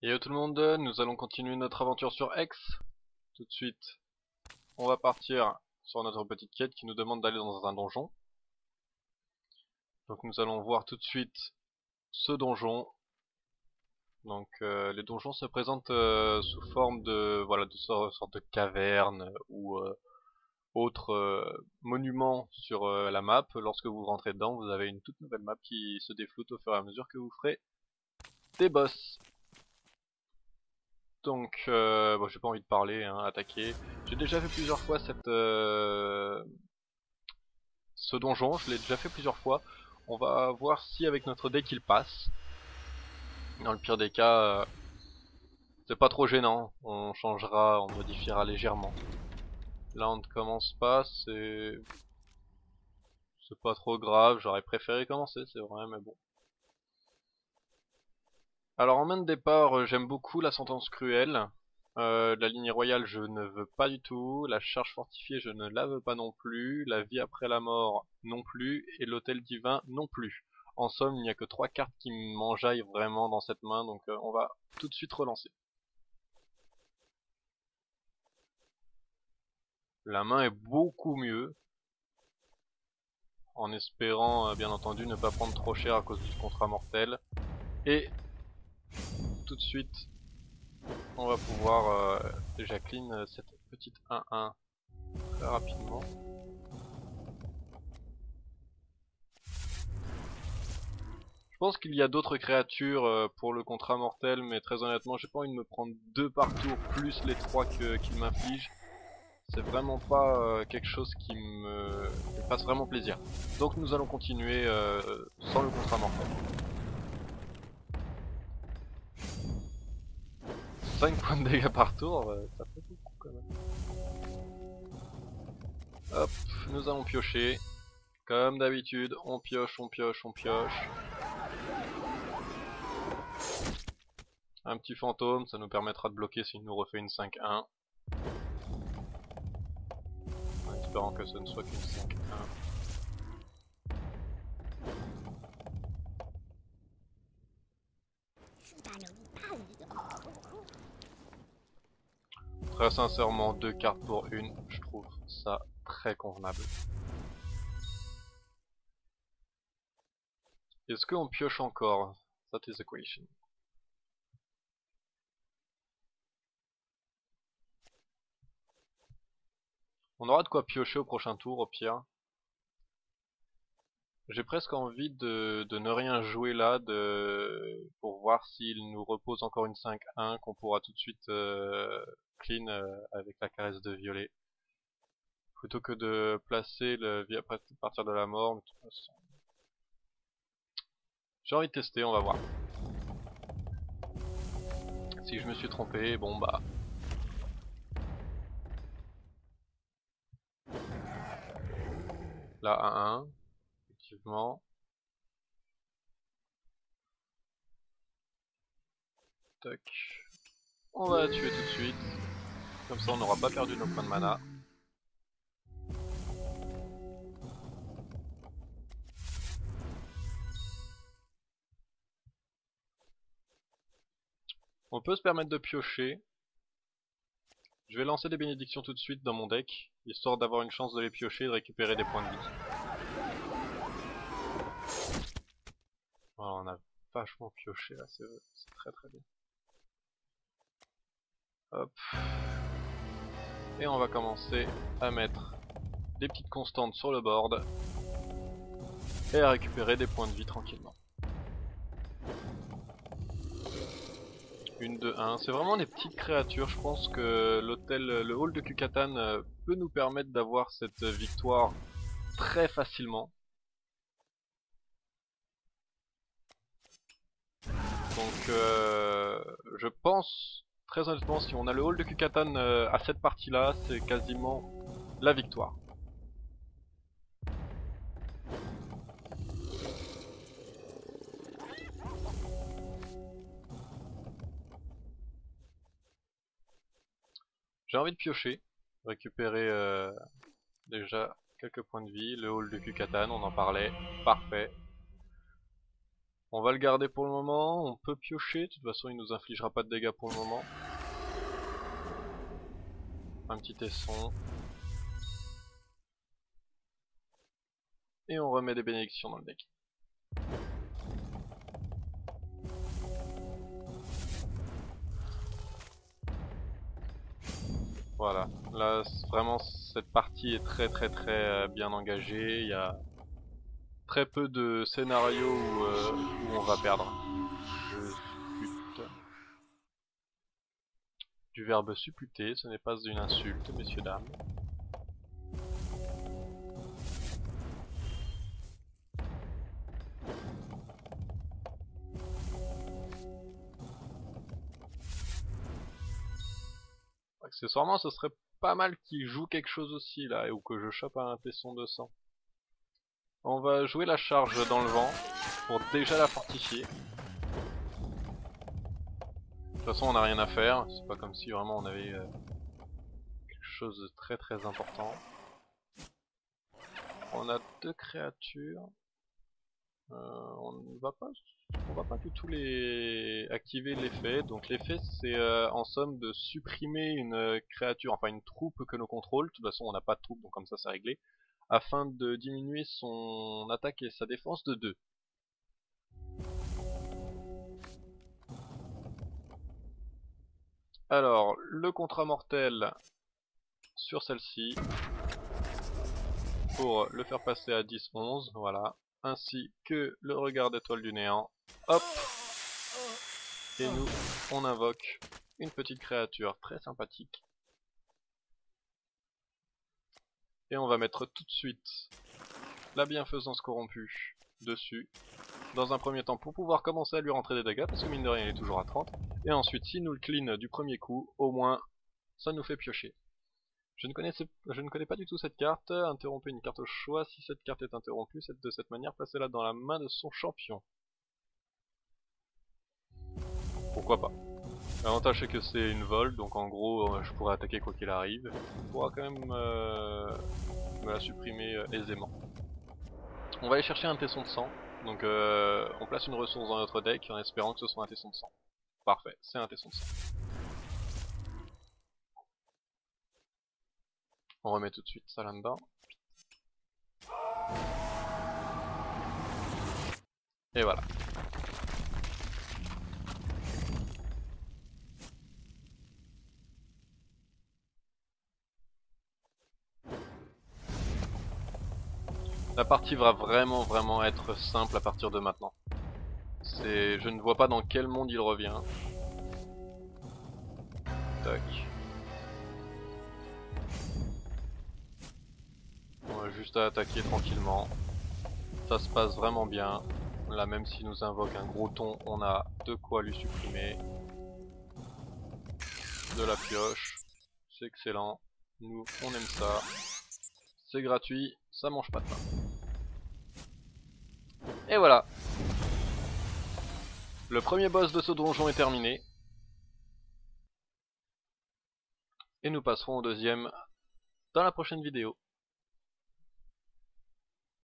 Et tout le monde, nous allons continuer notre aventure sur X. Tout de suite, on va partir sur notre petite quête qui nous demande d'aller dans un donjon. Donc nous allons voir tout de suite ce donjon. Donc les donjons se présentent sous forme de sorte de caverne ou autre monument sur la map. Lorsque vous rentrez dedans, vous avez une toute nouvelle map qui se défloute au fur et à mesure que vous ferez des boss. Donc, bon, j'ai pas envie de parler, hein, attaquer. J'ai déjà fait plusieurs fois ce donjon, je l'ai déjà fait plusieurs fois. On va voir si avec notre deck il passe. Dans le pire des cas, c'est pas trop gênant. On changera, on modifiera légèrement. Là, on ne commence pas, c'est pas trop grave. J'aurais préféré commencer, c'est vrai, mais bon. Alors en main de départ, j'aime beaucoup la sentence cruelle. La ligne royale, je ne veux pas du tout. La charge fortifiée, je ne la veux pas non plus. La vie après la mort, non plus. Et l'autel divin, non plus. En somme, il n'y a que 3 cartes qui m'enjaillent vraiment dans cette main, donc on va tout de suite relancer. La main est beaucoup mieux, en espérant bien entendu ne pas prendre trop cher à cause du contrat mortel. Et tout de suite, on va pouvoir déjà clean cette petite 1-1 très rapidement. Je pense qu'il y a d'autres créatures pour le contrat mortel, mais très honnêtement, j'ai pas envie de me prendre 2 par tour plus les 3 qu'il m'inflige. C'est vraiment pas quelque chose qui me fasse vraiment plaisir. Donc nous allons continuer sans le contrat mortel. 5 points de dégâts par tour, ça fait beaucoup quand même. Hop, nous allons piocher. Comme d'habitude, on pioche, on pioche, on pioche. Un petit fantôme, ça nous permettra de bloquer s'il nous refait une 5-1. En espérant que ce ne soit qu'une 5-1. Très sincèrement, 2 cartes pour une, je trouve ça très convenable. Est-ce qu'on pioche encore? That is the question. On aura de quoi piocher au prochain tour, au pire. J'ai presque envie de ne rien jouer là, pour voir s'il nous repose encore une 5-1 qu'on pourra tout de suite clean avec la caresse de violet. Plutôt que de placer le vie à partir de la mort. Mais de toute façon, j'ai envie de tester, on va voir. Si je me suis trompé, bon bah. Là 1-1, effectivement. Tac. On va la tuer tout de suite. Comme ça on n'aura pas perdu nos points de mana. On peut se permettre de piocher. Je vais lancer des bénédictions tout de suite dans mon deck, histoire d'avoir une chance de les piocher et de récupérer des points de vie. Voilà, on a vachement pioché là, c'est très très bien. Hop. Et on va commencer à mettre des petites constantes sur le board et à récupérer des points de vie tranquillement. Une, 2, 1. C'est vraiment des petites créatures. Je pense que le hall de Kukatan peut nous permettre d'avoir cette victoire très facilement. Donc je pense très honnêtement, si on a le hall de Kukatan à cette partie là, c'est quasiment la victoire. J'ai envie de piocher, récupérer déjà quelques points de vie, le hall de Kukatan, on en parlait, parfait. On va le garder pour le moment, on peut piocher, de toute façon il nous infligera pas de dégâts pour le moment. Un petit tesson. Et on remet des bénédictions dans le deck. Voilà, là vraiment cette partie est très bien engagée, il y a très peu de scénarios où on va perdre. Je suppute. Du verbe supputer, ce n'est pas une insulte, messieurs dames. Accessoirement, ce serait pas mal qu'il joue quelque chose aussi là, ou que je chope un tesson de sang. On va jouer la charge dans le vent pour déjà la fortifier. De toute façon, on n'a rien à faire, c'est pas comme si vraiment on avait quelque chose de très important. On a 2 créatures. On va pas du tout les activer l'effet. Donc l'effet c'est en somme de supprimer une créature, enfin une troupe que l'on contrôle. De toute façon on n'a pas de troupe donc comme ça c'est réglé. Afin de diminuer son attaque et sa défense de 2. Alors le contrat mortel sur celle-ci. Pour le faire passer à 10-11, voilà. Ainsi que le regard d'étoile du néant. Hop. Et nous, on invoque une petite créature très sympathique. Et on va mettre tout de suite la bienfaisance corrompue dessus. Dans un premier temps pour pouvoir commencer à lui rentrer des dégâts, parce que mine de rien il est toujours à 30. Et ensuite, si nous le clean du premier coup, au moins ça nous fait piocher. Je ne connais pas du tout cette carte. Interrompez une carte au choix. Si cette carte est interrompue, de cette manière, placez-la dans la main de son champion. Pourquoi pas. L'avantage c'est que c'est une vol, donc en gros je pourrais attaquer quoi qu'il arrive. On pourra quand même me la supprimer aisément. On va aller chercher un tesson de sang. Donc on place une ressource dans notre deck en espérant que ce soit un tesson de sang. Parfait, c'est un tesson de sang. On remet tout de suite ça là-dedans. Et voilà. La partie va vraiment être simple à partir de maintenant. Je ne vois pas dans quel monde il revient. Tac. On a juste à attaquer tranquillement. Ça se passe vraiment bien. Là même s'il nous invoque un gros ton, on a de quoi lui supprimer. De la pioche. C'est excellent. Nous on aime ça. C'est gratuit, ça mange pas de pain. Et voilà. Le premier boss de ce donjon est terminé. Et nous passerons au deuxième dans la prochaine vidéo.